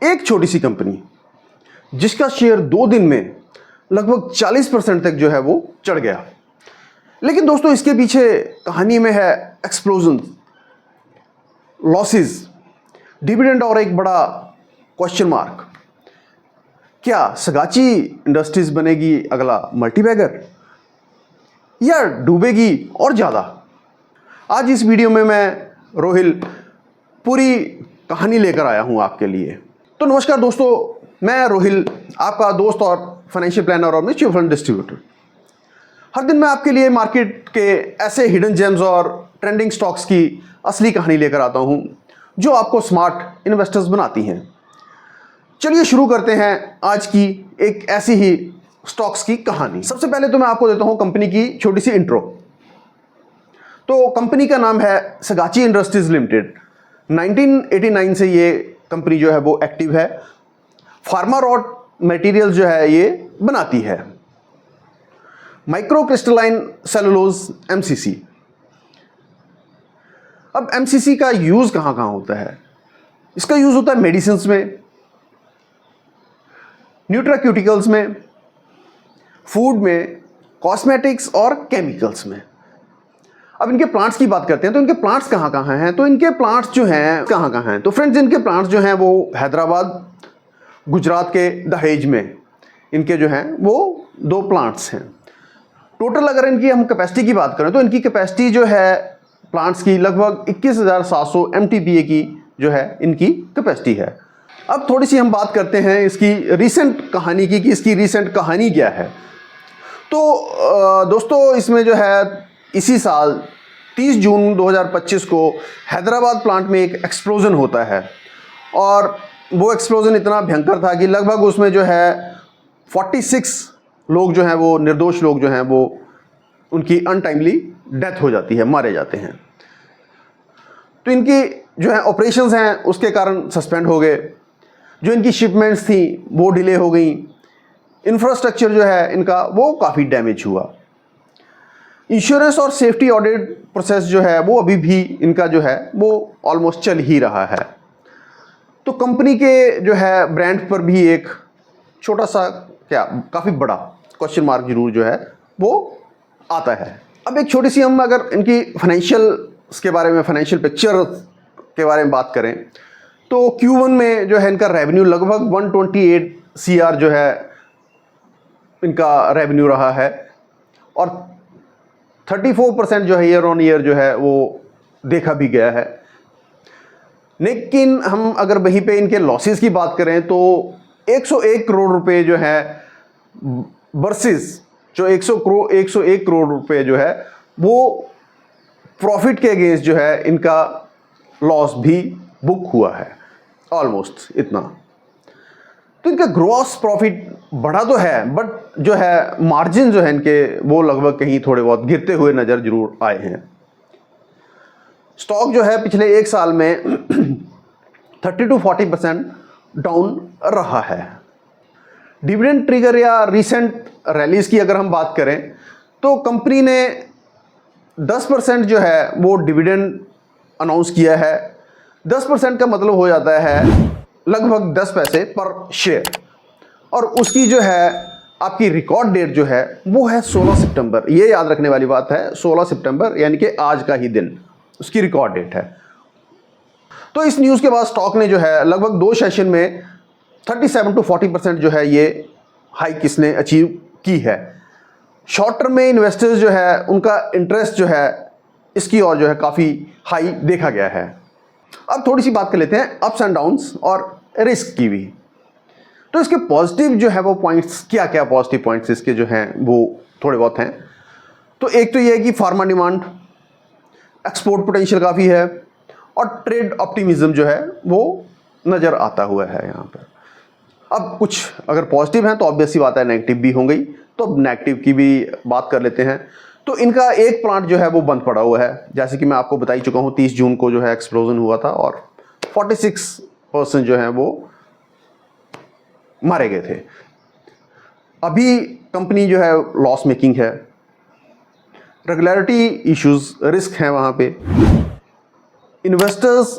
एक छोटी सी कंपनी जिसका शेयर 2 दिन में लगभग 40% तक जो है वो चढ़ गया। लेकिन दोस्तों इसके पीछे कहानी में है एक्सप्लोजन, लॉसेस, डिविडेंड और एक बड़ा क्वेश्चन मार्क। क्या सगाची इंडस्ट्रीज बनेगी अगला मल्टीबैगर या डूबेगी और ज़्यादा? आज इस वीडियो में मैं रोहिल पूरी कहानी लेकर आया हूं आपके लिए। तो नमस्कार दोस्तों, मैं रोहिल, आपका दोस्त और फाइनेंशियल प्लानर और म्यूचुअल फंड डिस्ट्रीब्यूटर। हर दिन मैं आपके लिए मार्केट के ऐसे हिडन जेम्स और ट्रेंडिंग स्टॉक्स की असली कहानी लेकर आता हूं जो आपको स्मार्ट इन्वेस्टर्स बनाती हैं। चलिए शुरू करते हैं आज की एक ऐसी ही स्टॉक्स की कहानी। सबसे पहले तो मैं आपको देता हूं कंपनी की छोटी सी इंट्रो। तो कंपनी का नाम है सगाची इंडस्ट्रीज लिमिटेड। 1989 से ये कंपनी जो है वो एक्टिव है। फार्मा रॉड मटेरियल जो है ये बनाती है। Micro crystalline cellulose MCC. अब एमसीसी का यूज कहां कहां होता है? इसका यूज होता है मेडिसिन्स में, न्यूट्राक्यूटिकल्स में, फूड में, कॉस्मेटिक्स और केमिकल्स में। अब इनके प्लांट्स की बात करते हैं तो इनके प्लांट्स कहां कहां हैं? तो इनके प्लांट्स जो हैं कहां कहां हैं? तो फ्रेंड्स, इनके प्लांट्स जो हैं वो हैदराबाद, गुजरात के दहेज में इनके जो हैं वो 2 प्लांट्स हैं। टोटल अगर इनकी हम कैपेसिटी की बात करें तो इनकी कैपेसिटी जो है प्लांट्स की लगभग 21,700 MTPA की जो है इनकी कैपेसिटी है। अब थोड़ी सी हम बात करते हैं इसकी रीसेंट कहानी की कि इसकी रीसेंट कहानी क्या है। तो दोस्तों इसमें जो है इसी साल 30 जून 2025 को हैदराबाद प्लांट में एक एक्सप्लोजन होता है और वो एक्सप्लोजन इतना भयंकर था कि लगभग उसमें जो है 46 लोग जो हैं वो निर्दोष लोग जो हैं वो उनकी अनटाइमली डेथ हो जाती है, मारे जाते हैं। तो इनकी जो है ऑपरेशंस हैं उसके कारण सस्पेंड हो गए। जो इनकी शिपमेंट्स थी वो डिले हो गई। इंफ्रास्ट्रक्चर जो है इनका वो काफ़ी डैमेज हुआ। इंश्योरेंस और सेफ्टी ऑडिट प्रोसेस जो है वो अभी भी इनका जो है वो ऑलमोस्ट चल ही रहा है। तो कंपनी के जो है ब्रांड पर भी एक छोटा सा काफ़ी बड़ा क्वेश्चन मार्क जरूर जो है वो आता है। अब एक छोटी सी हम अगर इनकी फाइनेंशियल के बारे में, फाइनेंशियल पिक्चर के बारे में बात करें तो Q1 में जो है इनका रेवेन्यू लगभग 128 CR जो है इनका रेवेन्यू रहा है और 34% जो है ईयर ऑन ईयर जो है वो देखा भी गया है। लेकिन हम अगर वहीं पे इनके लॉसेस की बात करें तो 101 करोड़ रुपए जो है वर्सेस जो 101 करोड़ रुपए जो है वो प्रॉफिट के अगेंस्ट जो है इनका लॉस भी बुक हुआ है, ऑलमोस्ट इतना। तो इनका ग्रॉस प्रॉफिट बढ़ा तो है बट जो है मार्जिन जो है इनके वो लगभग कहीं थोड़े बहुत गिरते हुए नज़र जरूर आए हैं। स्टॉक जो है पिछले 1 साल में 30 to 40% डाउन रहा है। डिविडेंड ट्रिगर या रीसेंट रैलीज की अगर हम बात करें तो कंपनी ने 10% जो है वो डिविडेंड अनाउंस किया है। 10% का मतलब हो जाता है लगभग 10 पैसे पर शेयर और उसकी जो है आपकी रिकॉर्ड डेट जो है वो है 16 सितंबर। ये याद रखने वाली बात है, 16 सितंबर यानी कि आज का ही दिन उसकी रिकॉर्ड डेट है। तो इस न्यूज़ के बाद स्टॉक ने जो है लगभग 2 सेशन में 37 to 40% जो है ये हाइक इसने अचीव की है। शॉर्ट टर्म में इन्वेस्टर्स जो है उनका इंटरेस्ट जो है इसकी और जो है काफ़ी हाई देखा गया है। अब थोड़ी सी बात कर लेते हैं अप्स एंड डाउन्स और रिस्क की भी। तो इसके पॉजिटिव जो है वो पॉइंट्स क्या क्या पॉजिटिव पॉइंट्स इसके जो हैं वो थोड़े बहुत हैं। तो एक तो ये है कि फार्मा डिमांड, एक्सपोर्ट पोटेंशियल काफ़ी है और ट्रेड ऑप्टिमिज्म जो है वो नज़र आता हुआ है यहाँ पर। अब कुछ अगर पॉजिटिव हैं तो ऑब्वियस सी बात है नेगेटिव भी होंगी, तो अब नेगेटिव की भी बात कर लेते हैं। तो इनका एक प्लांट जो है वो बंद पड़ा हुआ है, जैसे कि मैं आपको बता ही चुका हूँ 30 जून को जो है एक्सप्लोजन हुआ था और 46% जो है वो मारे गए थे। अभी कंपनी जो है लॉस मेकिंग है, रेगुलेटरी इश्यूज, रिस्क है वहाँ पे, इन्वेस्टर्स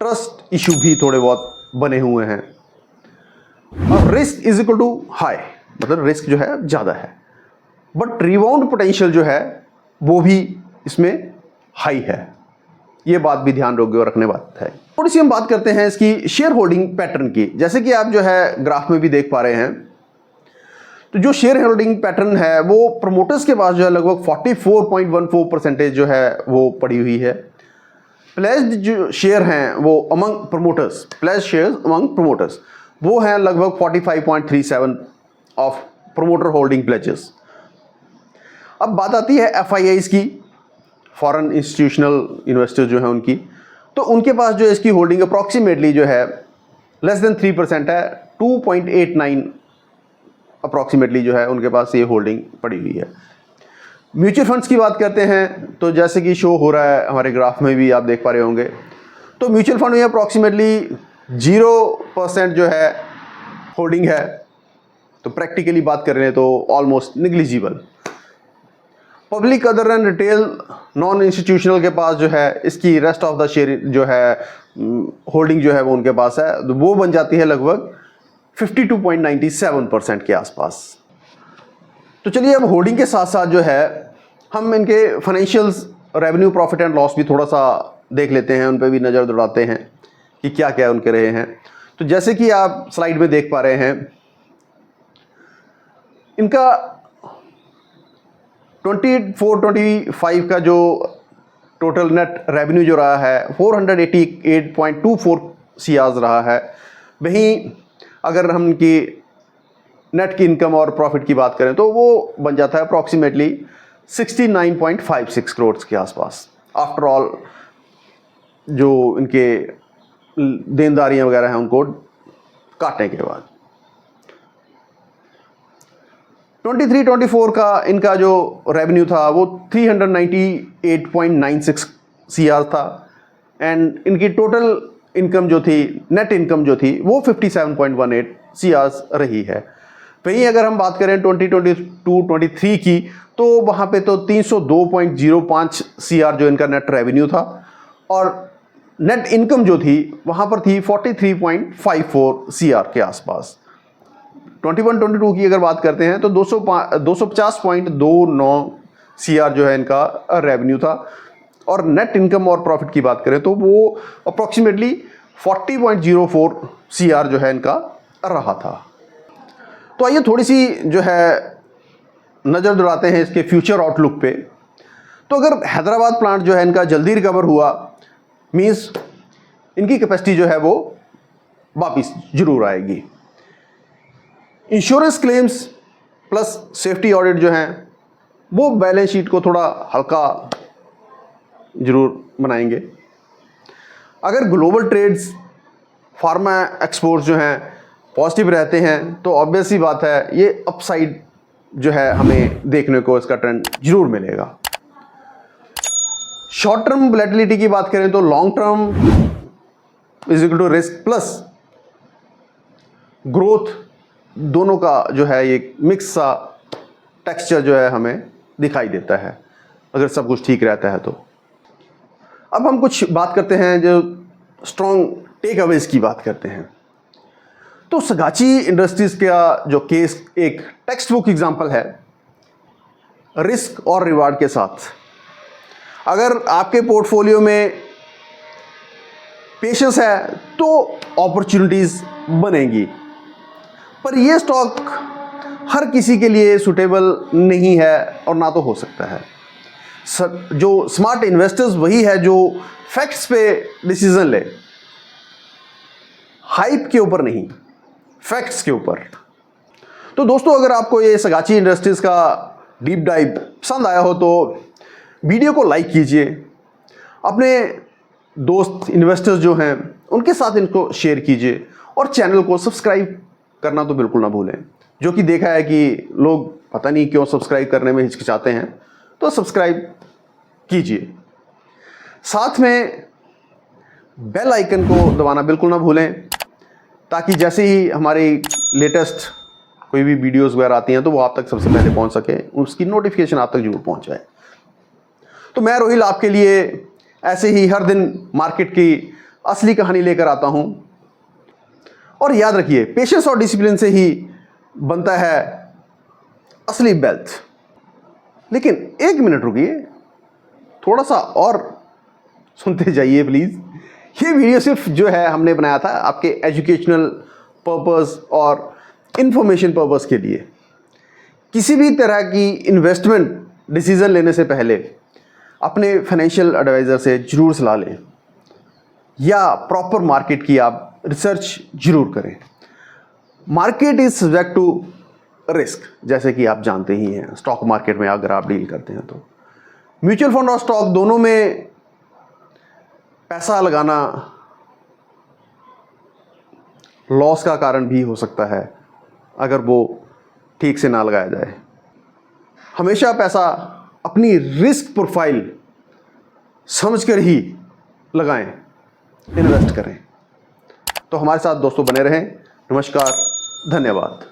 ट्रस्ट इशू भी थोड़े बहुत बने हुए हैं। और risk is equal to high, मतलब रिस्क जो है ज़्यादा है, बट रिबाउंड पोटेंशियल जो है वो भी इसमें हाई है। ये बात भी ध्यान रखने बात है। थोड़ी सी हम बात करते हैं इसकी शेयर होल्डिंग पैटर्न की। जैसे कि आप जो है ग्राफ में भी देख पा रहे हैं, तो जो शेयर होल्डिंग पैटर्न है वो प्रमोटर्स के पास जो है लगभग 44.14% जो है वो पड़ी हुई है। प्लेज्ड जो शेयर हैं वो among promoters, pledged shares among promoters, वो हैं लगभग 45.37 ऑफ प्रमोटर होल्डिंग प्लेजेस। अब बात आती है FIIs की, फॉरेन इंस्टीट्यूशनल इन्वेस्टर्स जो हैं उनकी, तो उनके पास जो इसकी होल्डिंग अप्रॉक्सीमेटली जो है लेस देन 3% है, 2.89 अप्रॉक्सीमेटली जो है उनके पास ये होल्डिंग पड़ी हुई है। म्यूचुअल फंड्स की बात करते हैं तो जैसे कि शो हो रहा है हमारे ग्राफ में भी आप देख पा रहे होंगे, तो म्यूचुअल फंड में अप्रॉक्सीमेटली 0% जो है होल्डिंग है, तो प्रैक्टिकली बात कर रहे हैं तो almost negligible. Public other and retail non institutional के पास जो है इसकी रेस्ट ऑफ द शेयर जो है होल्डिंग जो है वो उनके पास है, तो वो बन जाती है लगभग 52.97% के आसपास। तो चलिए अब होल्डिंग के साथ साथ जो है हम इनके financials, revenue, profit and loss भी थोड़ा सा देख लेते हैं, उन पर भी नज़र दौड़ाते हैं कि क्या क्या उनके रहे हैं। तो जैसे कि आप स्लाइड में देख पा रहे हैं, इनका 24-25 का जो टोटल नेट रेवेन्यू जो रहा है 488.24 CR रहा है। वहीं अगर हम इनकी नेट की इनकम और प्रॉफिट की बात करें तो वो बन जाता है अप्रॉक्सीमेटली 69.56 करोड़ के आसपास, आफ्टर ऑल जो इनके देनदारियां वगैरह हैं उनको काटने के बाद। 23-24 का इनका जो रेवेन्यू था वो 398.96 CR था, एंड इनकी टोटल इनकम जो थी, नेट इनकम जो थी वो 57.18 CR रही है। वहीं अगर हम बात करें 2022-23 की, तो वहाँ पे तो 302.05 CR जो इनका नेट रेवेन्यू था, और नेट इनकम जो थी वहाँ पर थी 43.54 CR के आसपास। 21-22 की अगर बात करते हैं तो 250.29 CR जो है इनका रेवेन्यू था, और नेट इनकम और प्रॉफिट की बात करें तो वो अप्रॉक्सीमेटली 40.04 CR जो है इनका रहा था। तो आइए थोड़ी सी जो है नज़र दौड़ाते हैं इसके फ्यूचर आउटलुक पे। तो अगर हैदराबाद प्लांट जो है इनका जल्दी रिकवर हुआ, मींस इनकी कैपेसिटी जो है वो वापस जरूर आएगी। Insurance claims plus safety audit जो हैं वो बैलेंस शीट को थोड़ा हल्का जरूर बनाएंगे। अगर ग्लोबल ट्रेड्स, फार्मा एक्सपोर्ट्स जो हैं पॉजिटिव रहते हैं तो ऑब्वियस सी बात है ये अपसाइड जो है हमें देखने को इसका ट्रेंड जरूर मिलेगा। शॉर्ट टर्म वोलेटिलिटी की बात करें तो long term is equal to risk plus growth, दोनों का जो है ये मिक्स सा टेक्सचर जो है हमें दिखाई देता है अगर सब कुछ ठीक रहता है तो। अब हम कुछ बात करते हैं, जो स्ट्रॉन्ग टेक अवेज की बात करते हैं। तो सगाची इंडस्ट्रीज का जो केस एक टेक्स्ट बुक एग्जाम्पल है रिस्क और रिवार्ड के साथ। अगर आपके पोर्टफोलियो में पेशेंस है तो अपॉर्चुनिटीज बनेंगी, पर यह स्टॉक हर किसी के लिए सूटेबल नहीं है और ना तो हो सकता है। जो स्मार्ट इन्वेस्टर्स वही है जो फैक्ट्स पे डिसीजन ले, हाइप के ऊपर नहीं, फैक्ट्स के ऊपर। तो दोस्तों अगर आपको ये सगाची इंडस्ट्रीज का डीप डाइव पसंद आया हो तो वीडियो को लाइक कीजिए, अपने दोस्त इन्वेस्टर्स जो हैं उनके साथ इनको शेयर कीजिए, और चैनल को सब्सक्राइब करना तो बिल्कुल ना भूलें। जो कि देखा है कि लोग पता नहीं क्यों सब्सक्राइब करने में हिचकिचाते हैं, तो सब्सक्राइब कीजिए। साथ में बेल आइकन को दबाना बिल्कुल ना भूलें, ताकि जैसे ही हमारी लेटेस्ट कोई भी वीडियोस वगैरह आती हैं तो वो आप तक सबसे पहले पहुंच सके, उसकी नोटिफिकेशन आप तक जरूर पहुंच जाए। तो मैं रोहिल आपके लिए ऐसे ही हर दिन मार्केट की असली कहानी लेकर आता हूं। और याद रखिए, पेशेंस और डिसिप्लिन से ही बनता है असली वेल्थ। लेकिन एक मिनट रुकिए, थोड़ा सा और सुनते जाइए प्लीज़। ये वीडियो सिर्फ जो है हमने बनाया था आपके एजुकेशनल पर्पस और इंफॉर्मेशन पर्पस के लिए। किसी भी तरह की इन्वेस्टमेंट डिसीजन लेने से पहले अपने फाइनेंशियल एडवाइज़र से ज़रूर सलाह लें, या प्रॉपर मार्केट की आप रिसर्च ज़रूर करें। Market is subject to risk, जैसे कि आप जानते ही हैं। स्टॉक मार्केट में अगर आप डील करते हैं तो म्यूचुअल फंड और स्टॉक दोनों में पैसा लगाना लॉस का कारण भी हो सकता है अगर वो ठीक से ना लगाया जाए। हमेशा पैसा अपनी रिस्क प्रोफाइल समझकर ही लगाएं, इन्वेस्ट करें। तो हमारे साथ दोस्तों बने रहें। नमस्कार, धन्यवाद।